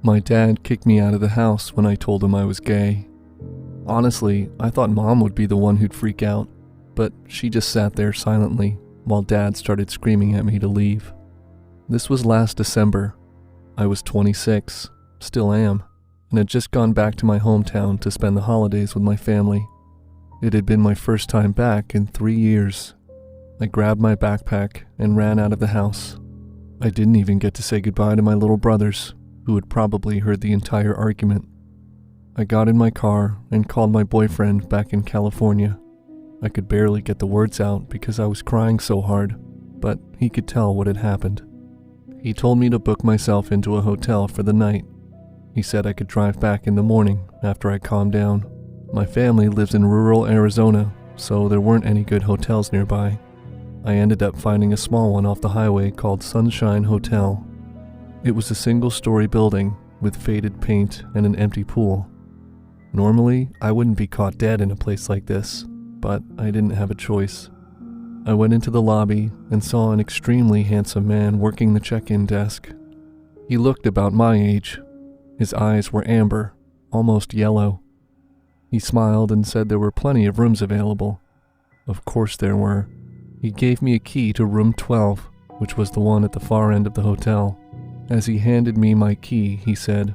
My dad kicked me out of the house when I told him I was gay. Honestly, I thought Mom would be the one who'd freak out, but she just sat there silently while Dad started screaming at me to leave. This was last December. I was 26, still am, and had just gone back to my hometown to spend the holidays with my family. It had been my first time back in 3 years. I grabbed my backpack and ran out of the house. I didn't even get to say goodbye to my little brothers, who had probably heard the entire argument. I got in my car and called my boyfriend back in California. I could barely get the words out because I was crying so hard, but he could tell what had happened. He told me to book myself into a hotel for the night. He said I could drive back in the morning after I calmed down. My family lives in rural Arizona, so there weren't any good hotels nearby. I ended up finding a small one off the highway called Sunshine Hotel. It was a single-story building with faded paint and an empty pool. Normally, I wouldn't be caught dead in a place like this, but I didn't have a choice. I went into the lobby and saw an extremely handsome man working the check-in desk. He looked about my age. His eyes were amber, almost yellow. He smiled and said there were plenty of rooms available. Of course there were. He gave me a key to room 12, which was the one at the far end of the hotel. As he handed me my key, he said,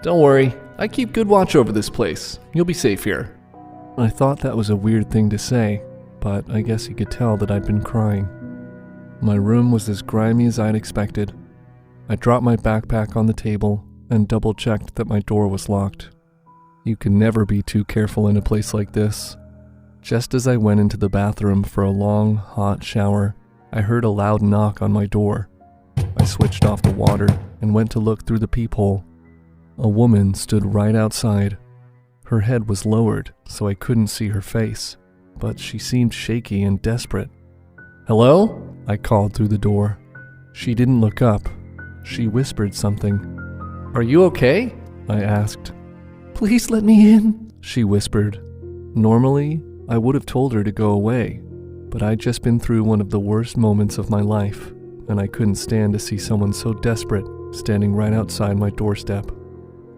"Don't worry, I keep good watch over this place. You'll be safe here." I thought that was a weird thing to say, but I guess he could tell that I'd been crying. My room was as grimy as I'd expected. I dropped my backpack on the table and double-checked that my door was locked. You can never be too careful in a place like this. Just as I went into the bathroom for a long, hot shower, I heard a loud knock on my door. I switched off the water and went to look through the peephole. A woman stood right outside. Her head was lowered, so I couldn't see her face, but she seemed shaky and desperate. "Hello?" I called through the door. She didn't look up. She whispered something. "Are you okay?" I asked. "Please let me in," she whispered. Normally, I would have told her to go away, but I'd just been through one of the worst moments of my life, and I couldn't stand to see someone so desperate standing right outside my doorstep.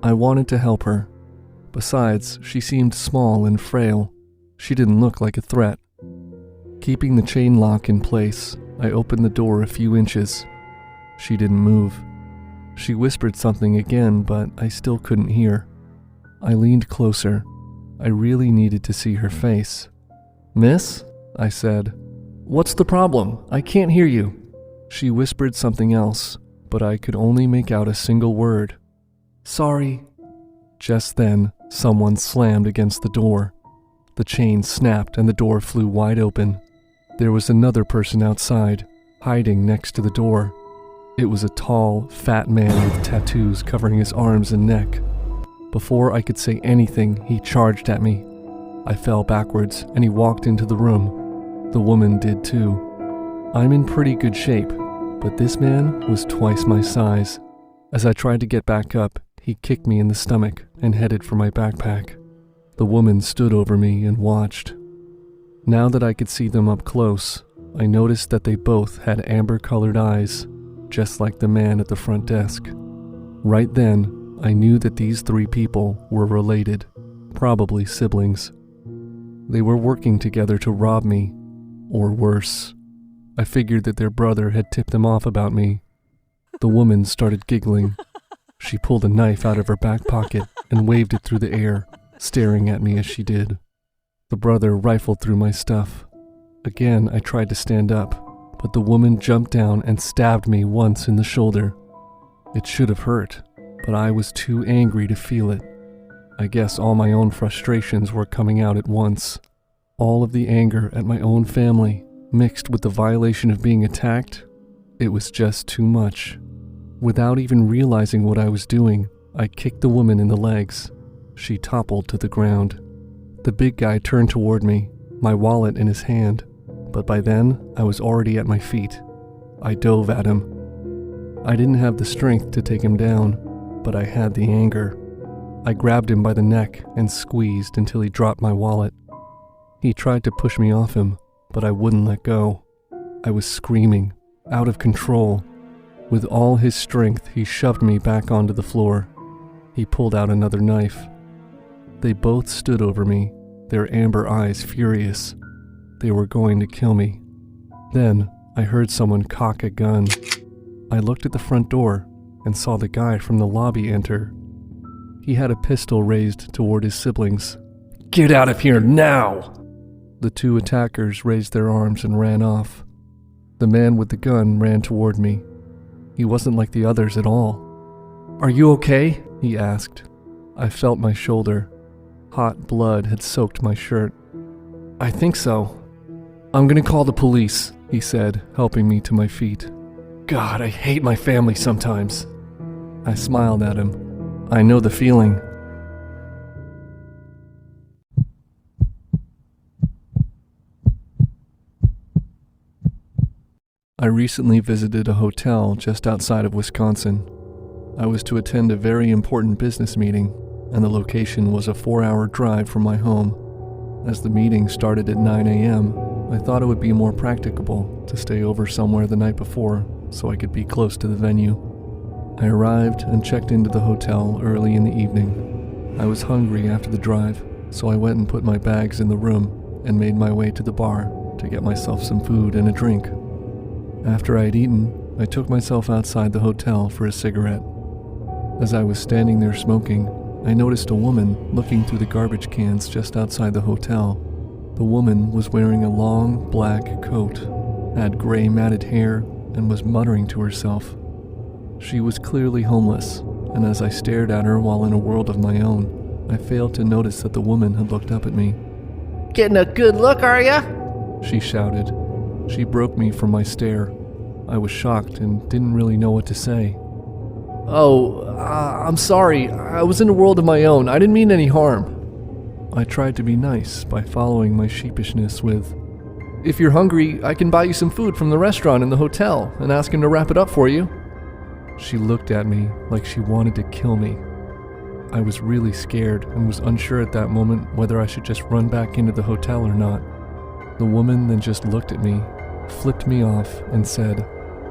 I wanted to help her. Besides, she seemed small and frail. She didn't look like a threat. Keeping the chain lock in place, I opened the door a few inches. She didn't move. She whispered something again, but I still couldn't hear. I leaned closer. I really needed to see her face. "Miss?" I said. "What's the problem? I can't hear you." She whispered something else, but I could only make out a single word. "Sorry." Just then, someone slammed against the door. The chain snapped and the door flew wide open. There was another person outside, hiding next to the door. It was a tall, fat man with tattoos covering his arms and neck. Before I could say anything, he charged at me. I fell backwards and he walked into the room. The woman did too. I'm in pretty good shape, but this man was twice my size. As I tried to get back up, he kicked me in the stomach and headed for my backpack. The woman stood over me and watched. Now that I could see them up close, I noticed that they both had amber-colored eyes, just like the man at the front desk. Right then, I knew that these three people were related, probably siblings. They were working together to rob me, or worse. I figured that their brother had tipped them off about me. The woman started giggling. She pulled a knife out of her back pocket and waved it through the air, staring at me as she did. The brother rifled through my stuff. Again, I tried to stand up, but the woman jumped down and stabbed me once in the shoulder. It should have hurt, but I was too angry to feel it. I guess all my own frustrations were coming out at once. All of the anger at my own family, mixed with the violation of being attacked, it was just too much. Without even realizing what I was doing, I kicked the woman in the legs. She toppled to the ground. The big guy turned toward me, my wallet in his hand, but by then I was already at my feet. I dove at him. I didn't have the strength to take him down, but I had the anger. I grabbed him by the neck and squeezed until he dropped my wallet. He tried to push me off him, but I wouldn't let go. I was screaming, out of control. With all his strength, he shoved me back onto the floor. He pulled out another knife. They both stood over me, their amber eyes furious. They were going to kill me. Then I heard someone cock a gun. I looked at the front door and saw the guy from the lobby enter. He had a pistol raised toward his siblings. "Get out of here now!" The two attackers raised their arms and ran off. The man with the gun ran toward me. He wasn't like the others at all. "Are you okay?" he asked. I felt my shoulder. Hot blood had soaked my shirt. "I think so." "I'm gonna call the police," he said, helping me to my feet. "God, I hate my family sometimes." I smiled at him. I know the feeling. I recently visited a hotel just outside of Wisconsin. I was to attend a very important business meeting, and the location was a 4-hour drive from my home. As the meeting started at 9 a.m., I thought it would be more practicable to stay over somewhere the night before so I could be close to the venue. I arrived and checked into the hotel early in the evening. I was hungry after the drive, so I went and put my bags in the room and made my way to the bar to get myself some food and a drink. After I had eaten, I took myself outside the hotel for a cigarette. As I was standing there smoking, I noticed a woman looking through the garbage cans just outside the hotel. The woman was wearing a long black coat, had gray matted hair, and was muttering to herself. She was clearly homeless, and as I stared at her while in a world of my own, I failed to notice that the woman had looked up at me. "Getting a good look, are ya?" She shouted. She broke me from my stare. I was shocked and didn't really know what to say. I'm sorry. I was in a world of my own. I didn't mean any harm." I tried to be nice by following my sheepishness with, "If you're hungry, I can buy you some food from the restaurant in the hotel and ask him to wrap it up for you." She looked at me like she wanted to kill me. I was really scared and was unsure at that moment whether I should just run back into the hotel or not. The woman then just looked at me, flipped me off, and said,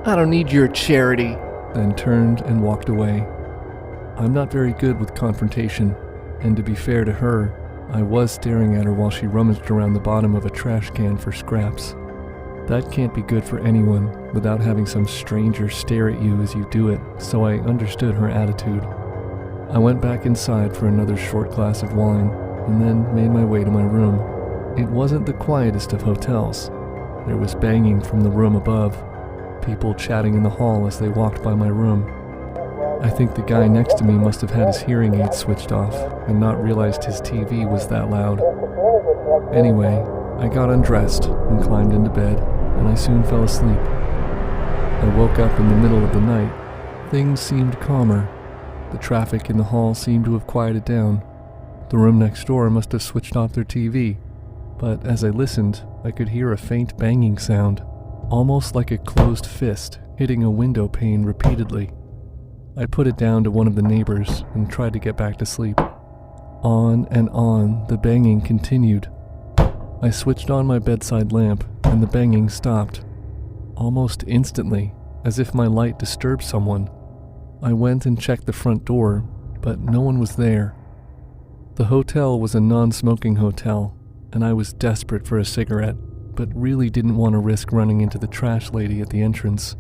"I don't need your charity," then turned and walked away. I'm not very good with confrontation, and to be fair to her, I was staring at her while she rummaged around the bottom of a trash can for scraps. That can't be good for anyone without having some stranger stare at you as you do it, so I understood her attitude. I went back inside for another short glass of wine, and then made my way to my room. It wasn't the quietest of hotels. There was banging from the room above, people chatting in the hall as they walked by my room. I think the guy next to me must have had his hearing aids switched off and not realized his TV was that loud. Anyway, I got undressed and climbed into bed, and I soon fell asleep. I woke up in the middle of the night. Things seemed calmer. The traffic in the hall seemed to have quieted down. The room next door must have switched off their TV, but as I listened, I could hear a faint banging sound, almost like a closed fist hitting a window pane repeatedly. I put it down to one of the neighbors and tried to get back to sleep. On and on, the banging continued. I switched on my bedside lamp, and the banging stopped. Almost instantly, as if my light disturbed someone. I went and checked the front door, but no one was there. The hotel was a non-smoking hotel, and I was desperate for a cigarette, but really didn't want to risk running into the trash lady at the entrance.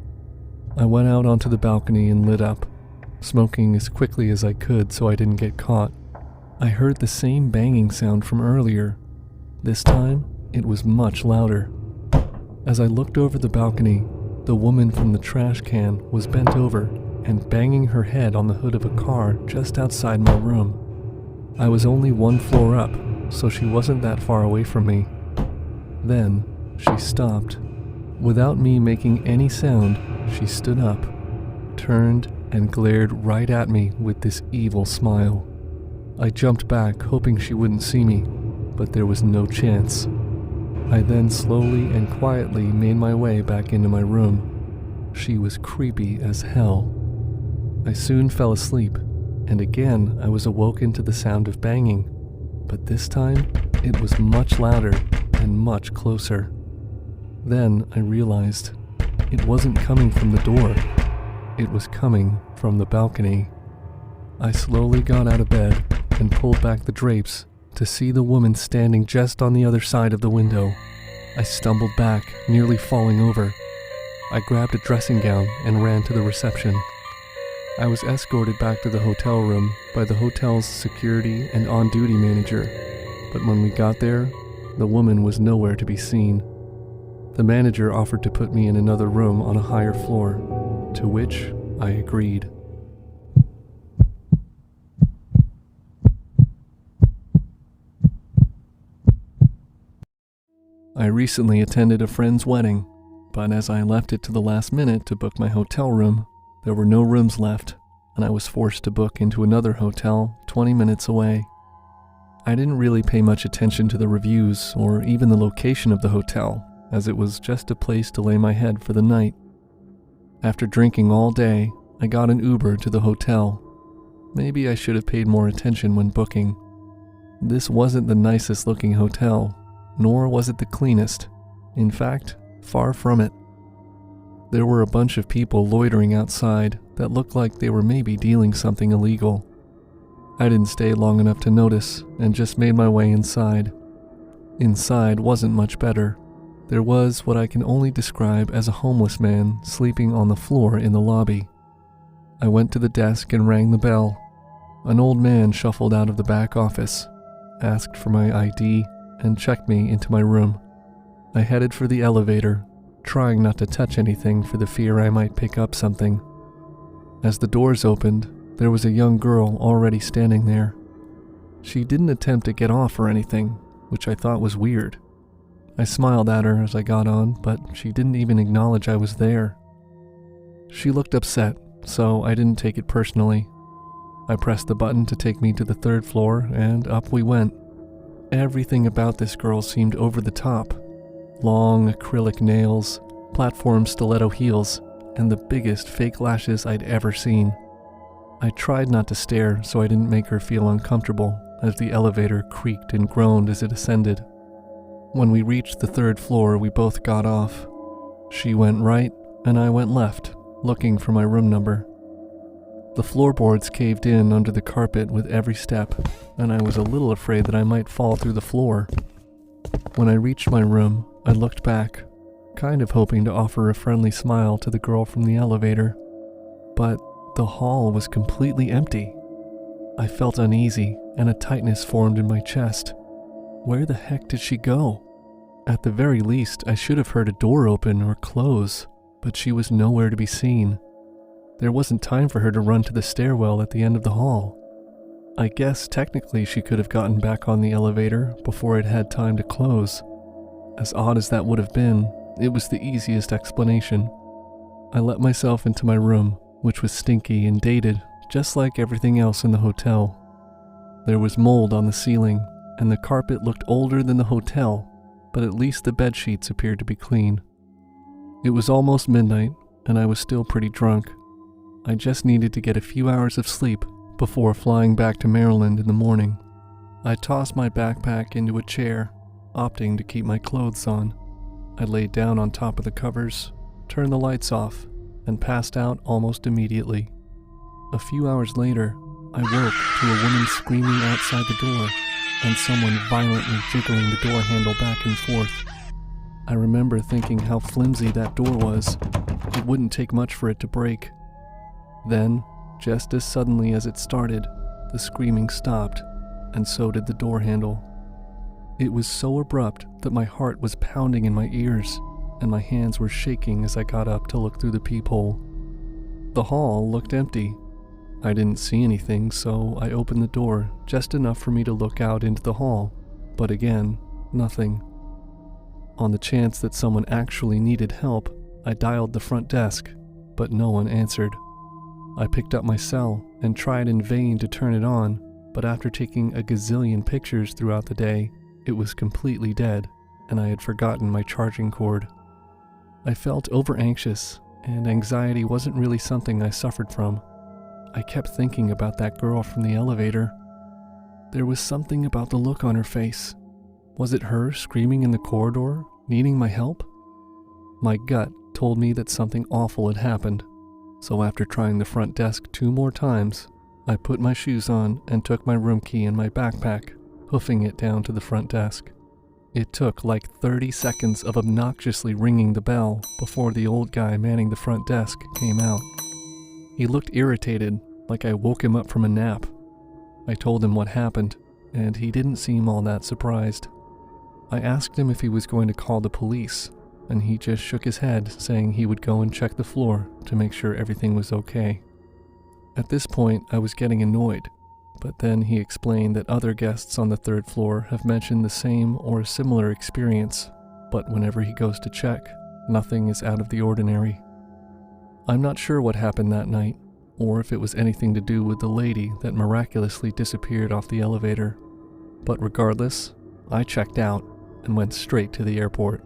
I went out onto the balcony and lit up, smoking as quickly as I could so I didn't get caught. I heard the same banging sound from earlier. This time, it was much louder. As I looked over the balcony, the woman from the trash can was bent over and banging her head on the hood of a car just outside my room. I was only 1 floor up, so she wasn't that far away from me. Then, she stopped. Without me making any sound, she stood up, turned, and glared right at me with this evil smile. I jumped back, hoping she wouldn't see me, but there was no chance. I then slowly and quietly made my way back into my room. She was creepy as hell. I soon fell asleep, and again I was awoken to the sound of banging, but this time it was much louder and much closer. Then I realized it wasn't coming from the door. It was coming from the balcony. I slowly got out of bed and pulled back the drapes to see the woman standing just on the other side of the window. I stumbled back, nearly falling over. I grabbed a dressing gown and ran to the reception. I was escorted back to the hotel room by the hotel's security and on-duty manager, but when we got there, the woman was nowhere to be seen. The manager offered to put me in another room on a higher floor, to which I agreed. I recently attended a friend's wedding, but as I left it to the last minute to book my hotel room, there were no rooms left, and I was forced to book into another hotel 20 minutes away. I didn't really pay much attention to the reviews or even the location of the hotel, as it was just a place to lay my head for the night. After drinking all day, I got an Uber to the hotel. Maybe I should have paid more attention when booking. This wasn't the nicest looking hotel, nor was it the cleanest. In fact, far from it. There were a bunch of people loitering outside that looked like they were maybe dealing something illegal. I didn't stay long enough to notice and just made my way inside. Inside wasn't much better. There was what I can only describe as a homeless man sleeping on the floor in the lobby. I went to the desk and rang the bell. An old man shuffled out of the back office, asked for my ID, and checked me into my room. I headed for the elevator, trying not to touch anything for the fear I might pick up something. As the doors opened, there was a young girl already standing there. She didn't attempt to get off or anything, which I thought was weird. I smiled at her as I got on, but she didn't even acknowledge I was there. She looked upset, so I didn't take it personally. I pressed the button to take me to the third floor, and up we went. Everything about this girl seemed over the top. Long acrylic nails, platform stiletto heels, and the biggest fake lashes I'd ever seen. I tried not to stare so I didn't make her feel uncomfortable as the elevator creaked and groaned as it ascended. When we reached the third floor, we both got off. She went right, and I went left, looking for my room number. The floorboards caved in under the carpet with every step, and I was a little afraid that I might fall through the floor. When I reached my room, I looked back, kind of hoping to offer a friendly smile to the girl from the elevator, but the hall was completely empty. I felt uneasy, and a tightness formed in my chest. Where the heck did she go? At the very least, I should have heard a door open or close, but she was nowhere to be seen. There wasn't time for her to run to the stairwell at the end of the hall. I guess technically she could have gotten back on the elevator before it had time to close. As odd as that would have been, it was the easiest explanation. I let myself into my room, which was stinky and dated, just like everything else in the hotel. There was mold on the ceiling, and the carpet looked older than the hotel, but at least the bed sheets appeared to be clean. It was almost midnight, and I was still pretty drunk. I just needed to get a few hours of sleep before flying back to Maryland in the morning. I tossed my backpack into a chair, opting to keep my clothes on. I laid down on top of the covers, turned the lights off, and passed out almost immediately. A few hours later, I woke to a woman screaming outside the door and someone violently jiggling the door handle back and forth. I remember thinking how flimsy that door was. It wouldn't take much for it to break. Then, just as suddenly as it started, the screaming stopped, and so did the door handle. It was so abrupt that my heart was pounding in my ears, and my hands were shaking as I got up to look through the peephole. The hall looked empty. I didn't see anything, so I opened the door just enough for me to look out into the hall, but again, nothing. On the chance that someone actually needed help, I dialed the front desk, but no one answered. I picked up my cell and tried in vain to turn it on, but after taking a gazillion pictures throughout the day, it was completely dead, and I had forgotten my charging cord. I felt over-anxious and anxiety wasn't really something I suffered from. I kept thinking about that girl from the elevator. There was something about the look on her face. Was it her screaming in the corridor, needing my help? My gut told me that something awful had happened, so after trying the front desk 2 more times, I put my shoes on and took my room key in my backpack, hoofing it down to the front desk. It took like 30 seconds of obnoxiously ringing the bell before the old guy manning the front desk came out. He looked irritated, like I woke him up from a nap. I told him what happened, and he didn't seem all that surprised. I asked him if he was going to call the police, and he just shook his head, saying he would go and check the floor to make sure everything was okay. At this point, I was getting annoyed, but then he explained that other guests on the 3rd floor have mentioned the same or a similar experience, but whenever he goes to check, nothing is out of the ordinary. I'm not sure what happened that night, or if it was anything to do with the lady that miraculously disappeared off the elevator, but regardless, I checked out and went straight to the airport.